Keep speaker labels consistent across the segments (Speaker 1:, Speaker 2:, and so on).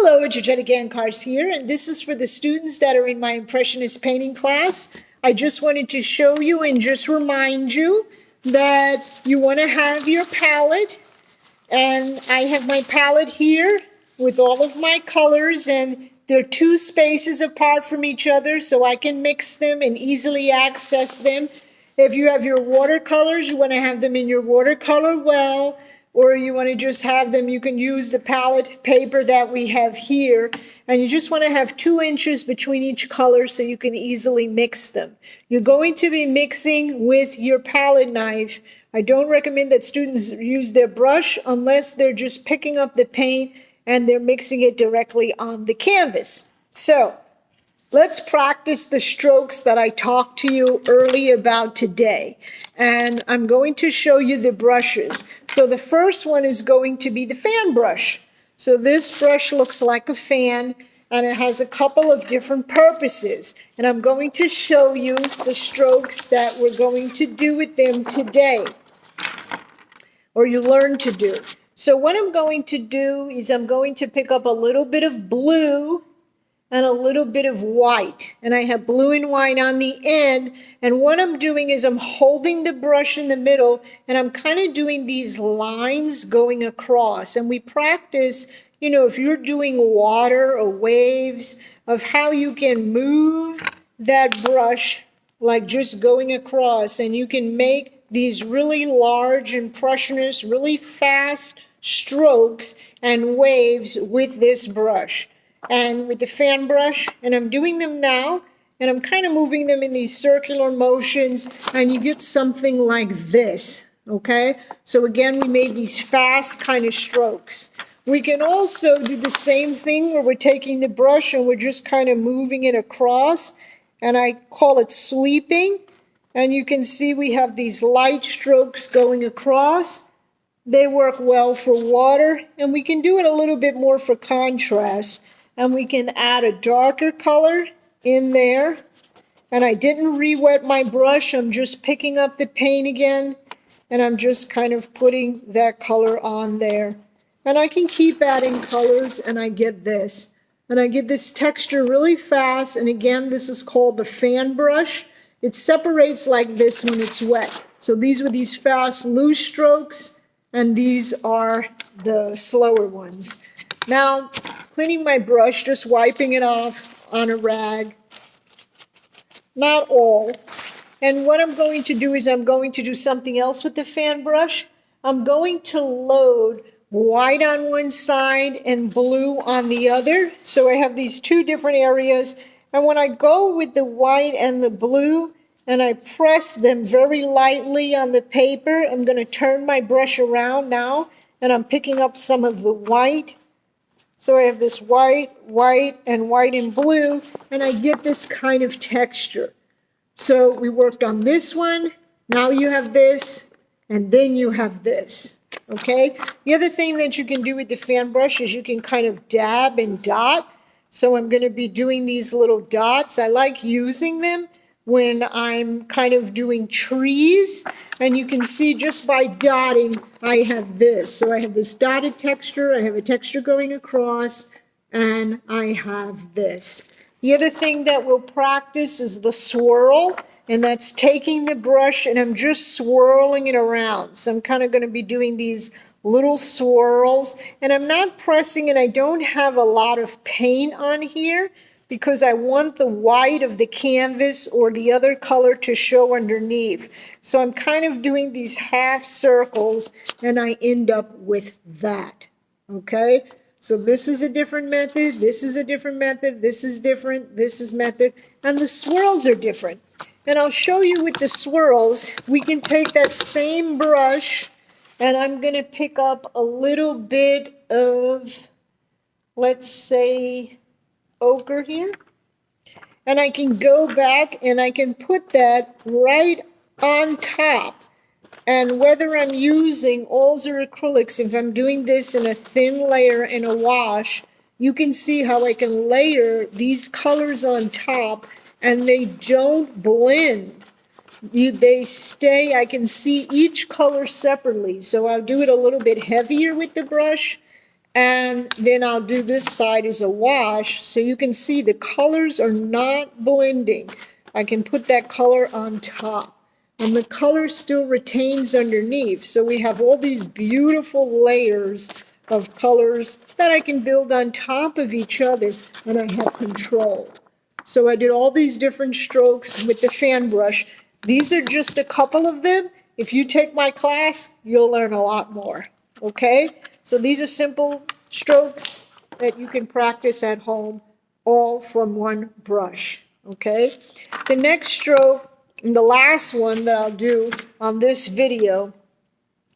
Speaker 1: Hello, Georgetta Gankars here, and this is for the students that are in my Impressionist painting class. I just wanted to show you and just remind you that you want to have your palette, and I have my palette here with all of my colors, and they're 2 spaces apart from each other so I can mix them and easily access them. If you have your watercolors, you want to have them in your watercolor well, or you want to just have them, you can use the palette paper that we have here, and you just want to have 2 inches between each color so you can easily mix them. You're going to be mixing with your palette knife. I don't recommend that students use their brush unless they're just picking up the paint and they're mixing it directly on the canvas. So let's practice the strokes that I talked to you early about today. And I'm going to show you the brushes. So the first one is going to be the fan brush. So this brush looks like a fan, and it has a couple of different purposes. And I'm going to show you the strokes that we're going to do with them today, or you learn to do. So what I'm going to do is I'm going to pick up a little bit of blue and a little bit of white, and I have blue and white on the end, and what I'm doing is I'm holding the brush in the middle and I'm kind of doing these lines going across. And we practice, you know, if you're doing water or waves, of how you can move that brush like just going across, and you can make these really large impressionist, really fast strokes and waves with this brush. And with the fan brush, and I'm doing them now, and I'm kind of moving them in these circular motions, and you get something like this, okay? So again, we made these fast kind of strokes. We can also do the same thing where we're taking the brush and we're just kind of moving it across, and I call it sweeping. And you can see we have these light strokes going across. They work well for water, and we can do it a little bit more for contrast. And we can add a darker color in there. And I didn't re-wet my brush. I'm just picking up the paint again, and I'm just kind of putting that color on there. And I can keep adding colors, and I get this. And I get this texture really fast. And again, this is called the fan brush. It separates like this when it's wet. So these were these fast, loose strokes, and these are the slower ones. Now, cleaning my brush, just wiping it off on a rag. Not all. And what I'm going to do is I'm going to do something else with the fan brush. I'm going to load white on one side and blue on the other. So I have these 2 different areas. And when I go with the white and the blue, and I press them very lightly on the paper, I'm going to turn my brush around now, and I'm picking up some of the white. So I have this white, white, and white and blue, and I get this kind of texture. So we worked on this one, now you have this, and then you have this, okay? The other thing that you can do with the fan brush is you can kind of dab and dot. So I'm going to be doing these little dots. I like using them when I'm kind of doing trees, and you can see just by dotting, I have this. So I have this dotted texture, I have a texture going across, and I have this. The other thing that we'll practice is the swirl, and that's taking the brush and I'm just swirling it around. So I'm kind of going to be doing these little swirls, and I'm not pressing, and I don't have a lot of paint on here, because I want the white of the canvas or the other color to show underneath. So I'm kind of doing these half circles, and I end up with that, okay? So this is a different method, this is a different method, this is different, this is method, and the swirls are different. And I'll show you with the swirls, we can take that same brush, and I'm going to pick up a little bit of, let's say, ochre here, and I can go back and I can put that right on top. And whether I'm using oils or acrylics, if I'm doing this in a thin layer in a wash, you can see how I can layer these colors on top and they don't blend. They stay, I can see each color separately. So I'll do it a little bit heavier with the brush, And then I'll do this side as a wash, so you can see the colors are not blending. I can put that color on top, and the color still retains underneath. So we have all these beautiful layers of colors that I can build on top of each other, and I have control. So I did all these different strokes with the fan brush. These are just a couple of them. If you take my class, you'll learn a lot more, okay? So these are simple strokes that you can practice at home, all from one brush, okay? The next stroke, and the last one that I'll do on this video,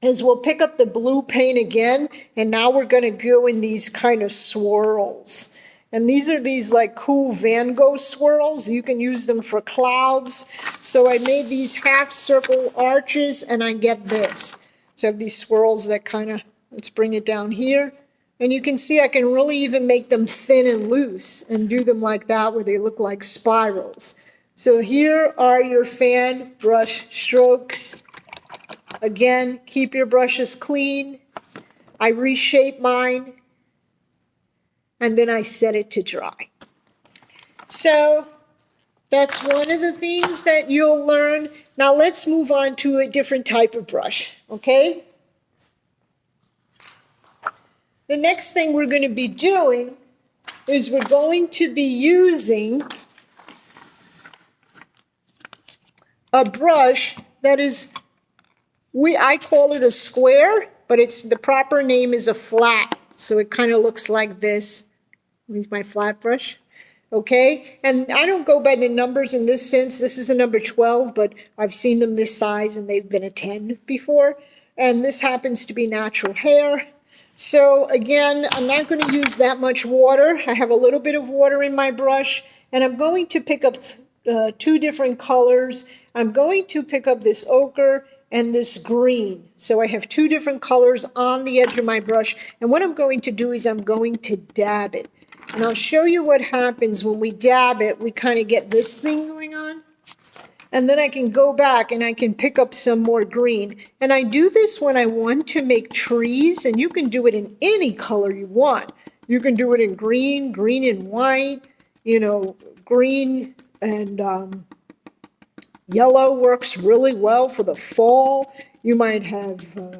Speaker 1: is we'll pick up the blue paint again, and now we're gonna go in these kind of swirls. And these are these like cool Van Gogh swirls. You can use them for clouds. So I made these half circle arches, and I get this. So I have these swirls that kind of, let's bring it down here. And you can see I can really even make them thin and loose and do them like that where they look like spirals. So here are your fan brush strokes. Again, keep your brushes clean. I reshape mine, and then I set it to dry. So that's one of the things that you'll learn. Now let's move on to a different type of brush, okay? The next thing we're going to be doing is we're going to be using a brush that is, I call it a square, but the proper name is a flat. So it kind of looks like this. Here's my flat brush, okay? And I don't go by the numbers in this sense. This is a number 12, but I've seen them this size and they've been a 10 before. And this happens to be natural hair. So again, I'm not going to use that much water. I have a little bit of water in my brush, and I'm going to pick up two different colors. I'm going to pick up this ochre and this green. So I have two different colors on the edge of my brush, and what I'm going to do is I'm going to dab it. And I'll show you what happens when we dab it. We kind of get this thing going on. And then I can go back and I can pick up some more green. And I do this when I want to make trees, and you can do it in any color you want. You can do it in green, green and white, you know, green and yellow works really well for the fall. You might have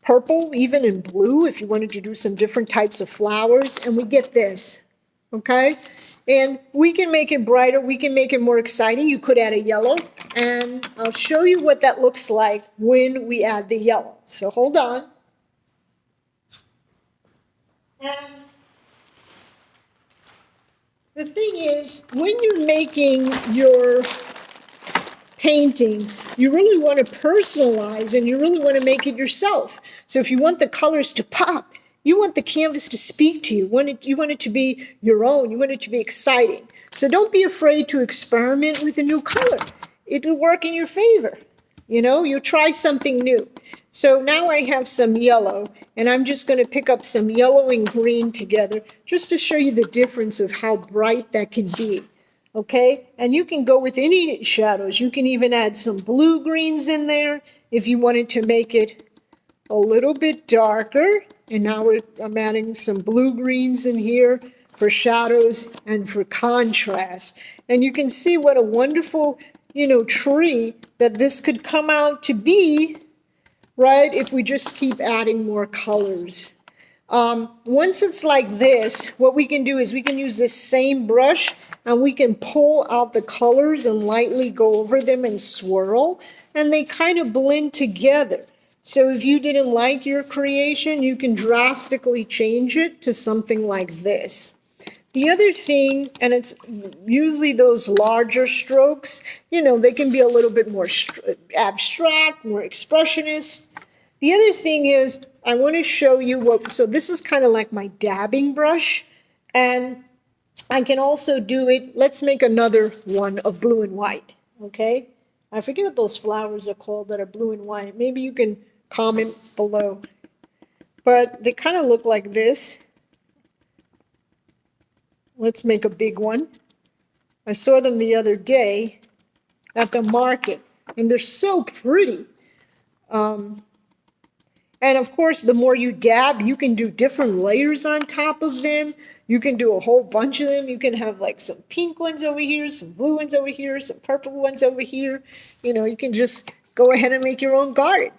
Speaker 1: purple, even in blue, if you wanted to do some different types of flowers. And we get this, okay? And we can make it brighter. We can make it more exciting. You could add a yellow. And I'll show you what that looks like when we add the yellow. So hold on. And the thing is, when you're making your painting, you really want to personalize and you really want to make it yourself. So if you want the colors to pop, you want the canvas to speak to you. You want it to be your own. You want it to be exciting. So don't be afraid to experiment with a new color. It'll work in your favor. You know, you try something new. So now I have some yellow, and I'm just going to pick up some yellow and green together just to show you the difference of how bright that can be. Okay? And you can go with any shadows. You can even add some blue greens in there if you wanted to make it a little bit darker. And now I'm adding some blue greens in here for shadows and for contrast. And you can see what a wonderful, you know, tree that this could come out to be, right, if we just keep adding more colors. Once it's like this, what we can do is we can use this same brush and we can pull out the colors and lightly go over them and swirl, and they kind of blend together. So if you didn't like your creation, you can drastically change it to something like this. The other thing, and it's usually those larger strokes, you know, they can be a little bit more abstract, more expressionist. The other thing is, I want to show you so this is kind of like my dabbing brush, and I can also do it, let's make another one of blue and white, okay? I forget what those flowers are called that are blue and white. Maybe you can comment below. But they kind of look like this. Let's make a big one. I saw them the other day at the market, and they're so pretty. And of course, the more you dab, you can do different layers on top of them. You can do a whole bunch of them. You can have like some pink ones over here, some blue ones over here, some purple ones over here. You know, you can just go ahead and make your own garden.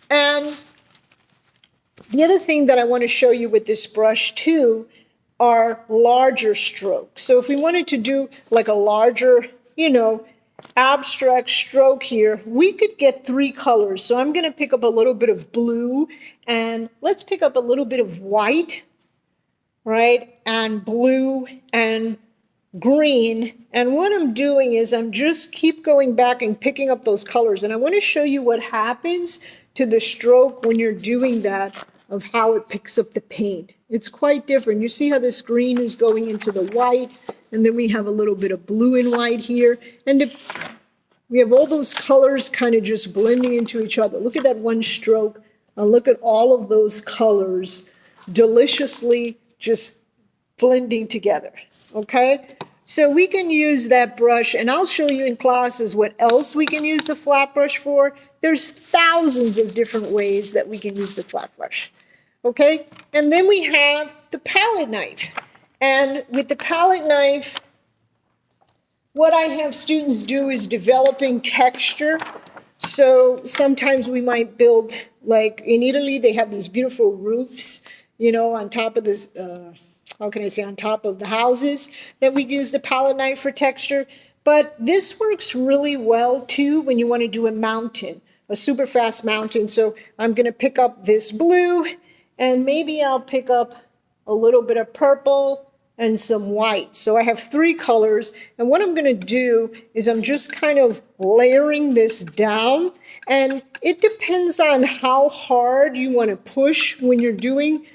Speaker 1: And the other thing that I want to show you with this brush too are larger strokes. So if we wanted to do like a larger, you know, abstract stroke here, we could get 3 colors. So I'm going to pick up a little bit of blue, and let's pick up a little bit of white, right? And blue and green. And what I'm doing is I'm just keep going back and picking up those colors. And I want to show you what happens to the stroke when you're doing that, of how it picks up the paint. It's quite different. You see how this green is going into the white, and then we have a little bit of blue and white here. And we have all those colors kind of just blending into each other. Look at that one stroke. Look at all of those colors deliciously just blending together, okay? So we can use that brush, and I'll show you in classes what else we can use the flat brush for. There's thousands of different ways that we can use the flat brush, okay? And then we have the palette knife. And with the palette knife, what I have students do is developing texture. So sometimes we might build, like in Italy, they have these beautiful roofs, you know, on top of this, how can I say, on top of the houses that we use the palette knife for texture. But this works really well too when you want to do a mountain, a super fast mountain. So I'm going to pick up this blue, and maybe I'll pick up a little bit of purple and some white. So I have 3 colors, and what I'm going to do is I'm just kind of layering this down, and it depends on how hard you want to push when you're doing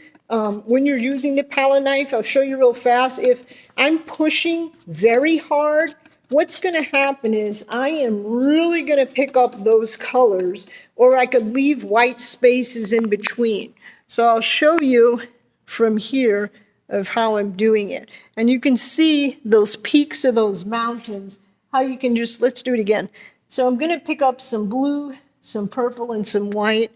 Speaker 1: when you're using the palette knife. I'll show you real fast. If I'm pushing very hard, what's going to happen is I am really going to pick up those colors, or I could leave white spaces in between. So I'll show you from here of how I'm doing it. And you can see those peaks of those mountains, how you can just, let's do it again. So I'm going to pick up some blue, some purple, and some white,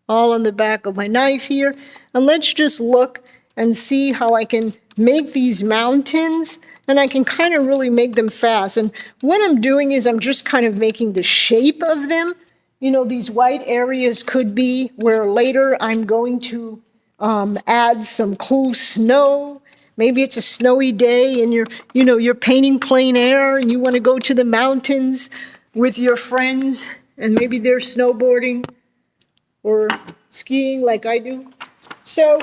Speaker 1: all on the back of my knife here. And let's just look and see how I can make these mountains, and I can kind of really make them fast. And what I'm doing is I'm just kind of making the shape of them. You know, these white areas could be where later I'm going to add some cool snow. Maybe it's a snowy day and you're painting plein air and you want to go to the mountains with your friends, and maybe they're snowboarding or skiing like I do. So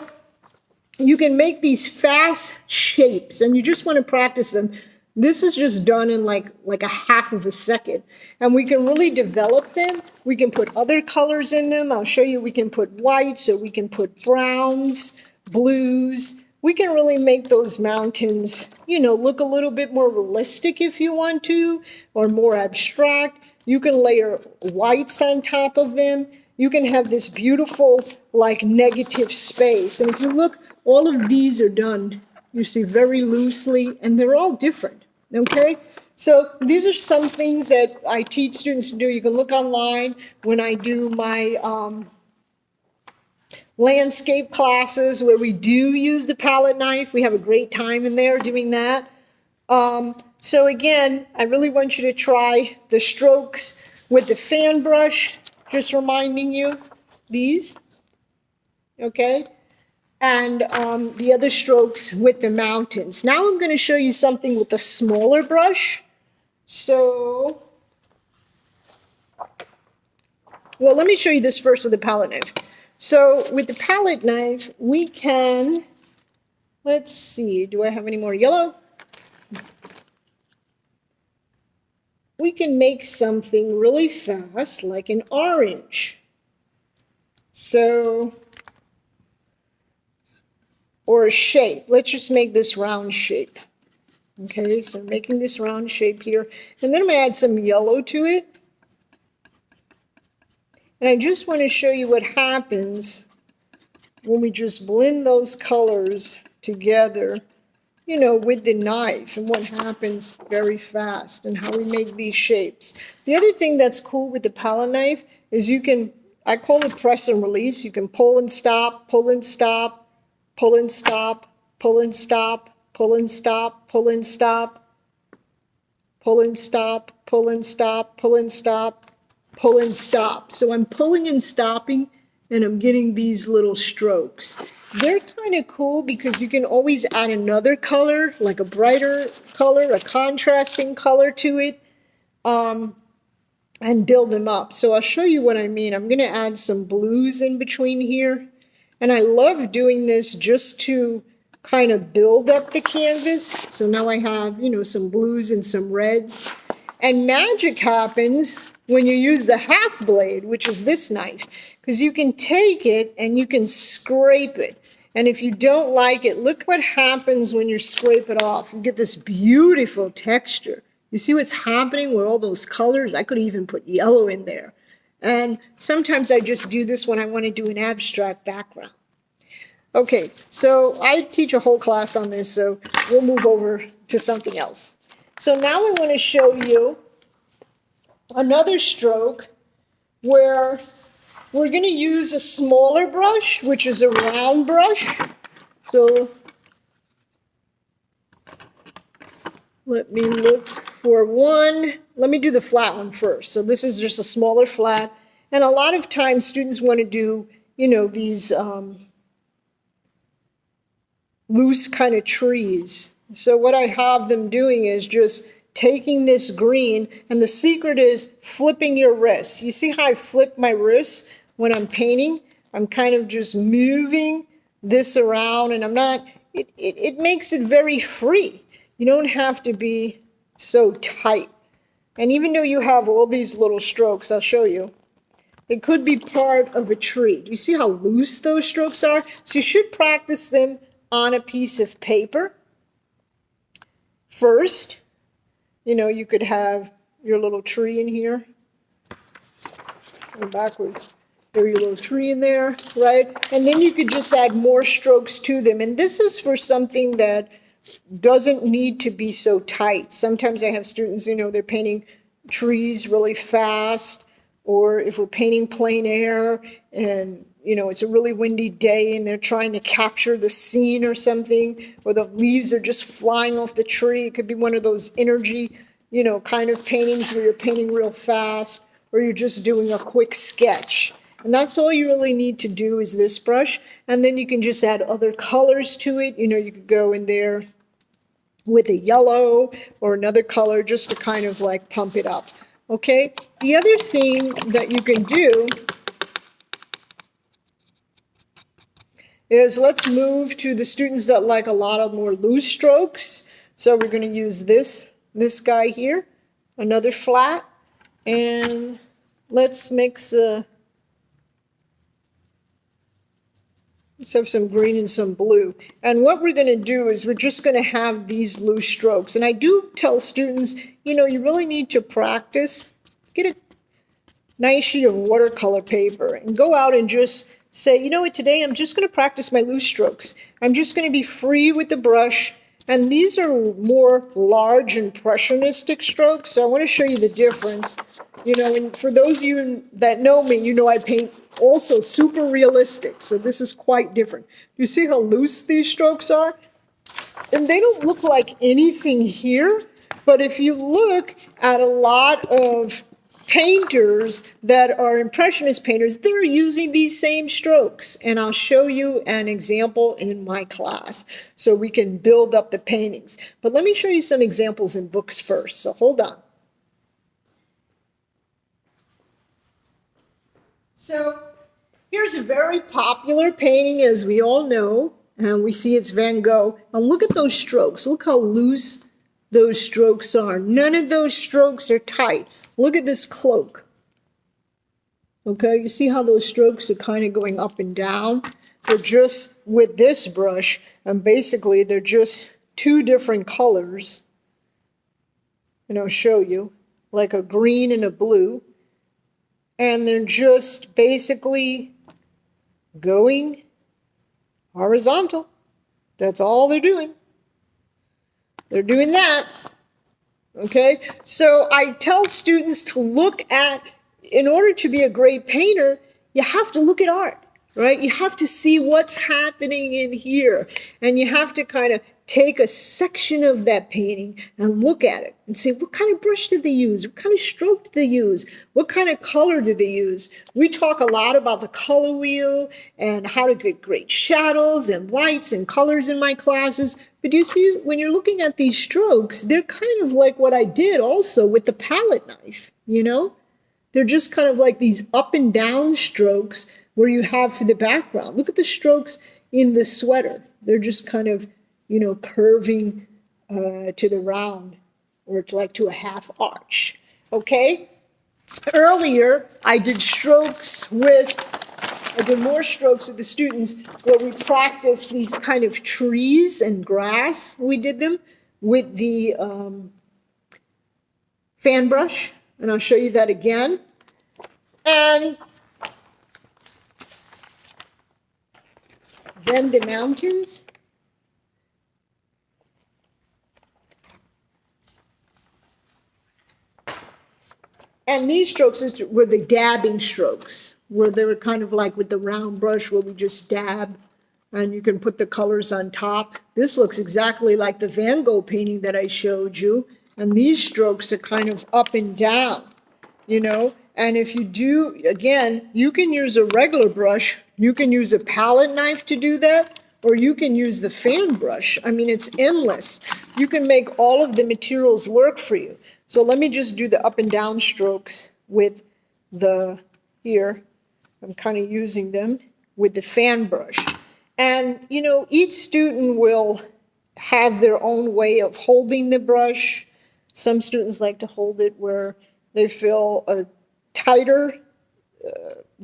Speaker 1: you can make these fast shapes, and you just want to practice them. This is just done in like a half of a second, and we can really develop them. We can put other colors in them. I'll show you. We can put white, so we can put browns, blues. We can really make those mountains, you know, look a little bit more realistic if you want to, or more abstract. You can layer whites on top of them. You can have this beautiful, like, negative space. And if you look, all of these are done, you see, very loosely, and they're all different, okay? So these are some things that I teach students to do. You can look online when I do my landscape classes where we do use the palette knife. We have a great time in there doing that. So again, I really want you to try the strokes with the fan brush. Just reminding you, these, okay? And the other strokes with the mountains. Now I'm going to show you something with a smaller brush. So, well, let me show you this first with the palette knife. So with the palette knife, we can, let's see, do I have any more yellow? We can make something really fast, like an orange. So, or a shape. Let's just make this round shape. Okay, so I'm making this round shape here. And then I'm going to add some yellow to it. And I just want to show you what happens when we just blend those colors together, you know, with the knife, and what happens very fast and how we make these shapes. The other thing that's cool with the palette knife is you can, I call it press and release. You can pull and stop, pull and stop, pull and stop, pull and stop, pull and stop, pull and stop, pull and stop, pull and stop, pull and stop, pull and stop. So I'm pulling and stopping, and I'm getting these little strokes. They're kind of cool because you can always add another color, like a brighter color, a contrasting color to it, and build them up. So I'll show you what I mean. I'm going to add some blues in between here. And I love doing this just to kind of build up the canvas. So now I have, some blues and some reds. And magic happens when you use the half blade, which is this knife, because you can take it and you can scrape it. And if you don't like it, look what happens when you scrape it off. You get this beautiful texture. You see what's happening with all those colors? I could even put yellow in there. And sometimes I just do this when I want to do an abstract background. Okay, so I teach a whole class on this, so we'll move over to something else. So now I want to show you another stroke where we're going to use a smaller brush, which is a round brush. So let me look for one. Let me do the flat one first. So this is just a smaller flat. And a lot of times students want to do, these loose kind of trees. So what I have them doing is just taking this green, and the secret is flipping your wrists. You see how I flip my wrists when I'm painting? I'm kind of just moving this around, and I'm not, it makes it very free. You don't have to be so tight. And even though you have all these little strokes, I'll show you, it could be part of a tree. Do you see how loose those strokes are? So you should practice them on a piece of paper. First, you could have your little tree in here. Go backwards. Throw your little tree in there, right? And then you could just add more strokes to them. And this is for something that doesn't need to be so tight. Sometimes I have students, they're painting trees really fast, or if we're painting plein air and, it's a really windy day and they're trying to capture the scene or something, or the leaves are just flying off the tree. It could be one of those energy, kind of paintings where you're painting real fast, or you're just doing a quick sketch. And that's all you really need to do is this brush. And then you can just add other colors to it. You could go in there with a yellow or another color just to kind of like pump it up. Okay? The other thing that you can do is, let's move to the students that like a lot of more loose strokes. So we're going to use this guy here, another flat, and let's mix let's have some green and some blue. And what we're going to do is we're just going to have these loose strokes. And I do tell students, you really need to practice. Get a nice sheet of watercolor paper and go out and just say, today I'm just going to practice my loose strokes. I'm just going to be free with the brush. And these are more large impressionistic strokes. So I want to show you the difference. And for those of you that know me, I paint also super realistic. So this is quite different. You see how loose these strokes are? And they don't look like anything here. But if you look at a lot of painters that are impressionist painters, they're using these same strokes. And I'll show you an example in my class so we can build up the paintings. But let me show you some examples in books first. So hold on. So here's a very popular painting, as we all know, and we see it's Van Gogh. And look at those strokes. Look how loose those strokes are. None of those strokes are tight. Look at this cloak. Okay, you see how those strokes are kind of going up and down? They're just with this brush, and basically they're just two different colors. And I'll show you, like a green and a blue. And they're just basically going horizontal. That's all they're doing. They're doing that. Okay, so I tell students to look at, in order to be a great painter, you have to look at art, right? You have to see what's happening in here. And you have to kind of take a section of that painting and look at it and say, what kind of brush did they use? What kind of stroke did they use? What kind of color did they use? We talk a lot about the color wheel and how to get great shadows and lights and colors in my classes. But you see, when you're looking at these strokes, they're kind of like what I did also with the palette knife, you know? They're just kind of like these up and down strokes where you have for the background. Look at the strokes in the sweater. They're just kind of, you know, curving to the round or like to a half arch, okay? Earlier, I did more strokes with the students where we practiced these kind of trees and grass. We did them with the fan brush, and I'll show you that again. And then the mountains. And these strokes were the dabbing strokes, where they were kind of like with the round brush where we just dab and you can put the colors on top. This looks exactly like the Van Gogh painting that I showed you. And these strokes are kind of up and down, you know. And if you do, again, you can use a regular brush. You can use a palette knife to do that, or you can use the fan brush. I mean, it's endless. You can make all of the materials work for you. So let me just do the up and down strokes with here. I'm kind of using them with the fan brush. And, you know, each student will have their own way of holding the brush. Some students like to hold it where they feel a tighter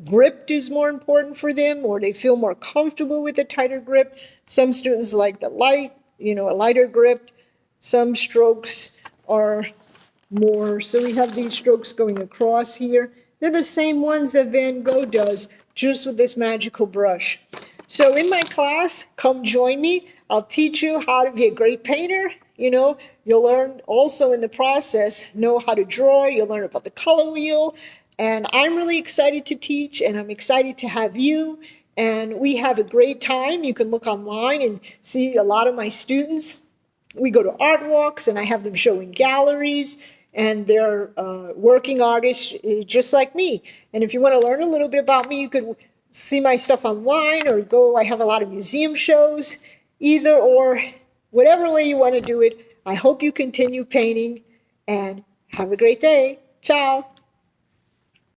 Speaker 1: grip is more important for them, or they feel more comfortable with a tighter grip. Some students like the a lighter grip. Some strokes are more, so we have these strokes going across here. They're the same ones that Van Gogh does, just with this magical brush. So in my class, come join me. I'll teach you how to be a great painter. You know, you'll learn also in the process, know how to draw. You'll learn about the color wheel. And I'm really excited to teach, and I'm excited to have you. And we have a great time. You can look online and see a lot of my students. We go to art walks, and I have them show in galleries. And they're working artists just like me. And if you want to learn a little bit about me, you could see my stuff online or I have a lot of museum shows, either or, whatever way you want to do it. I hope you continue painting and have a great day. Ciao.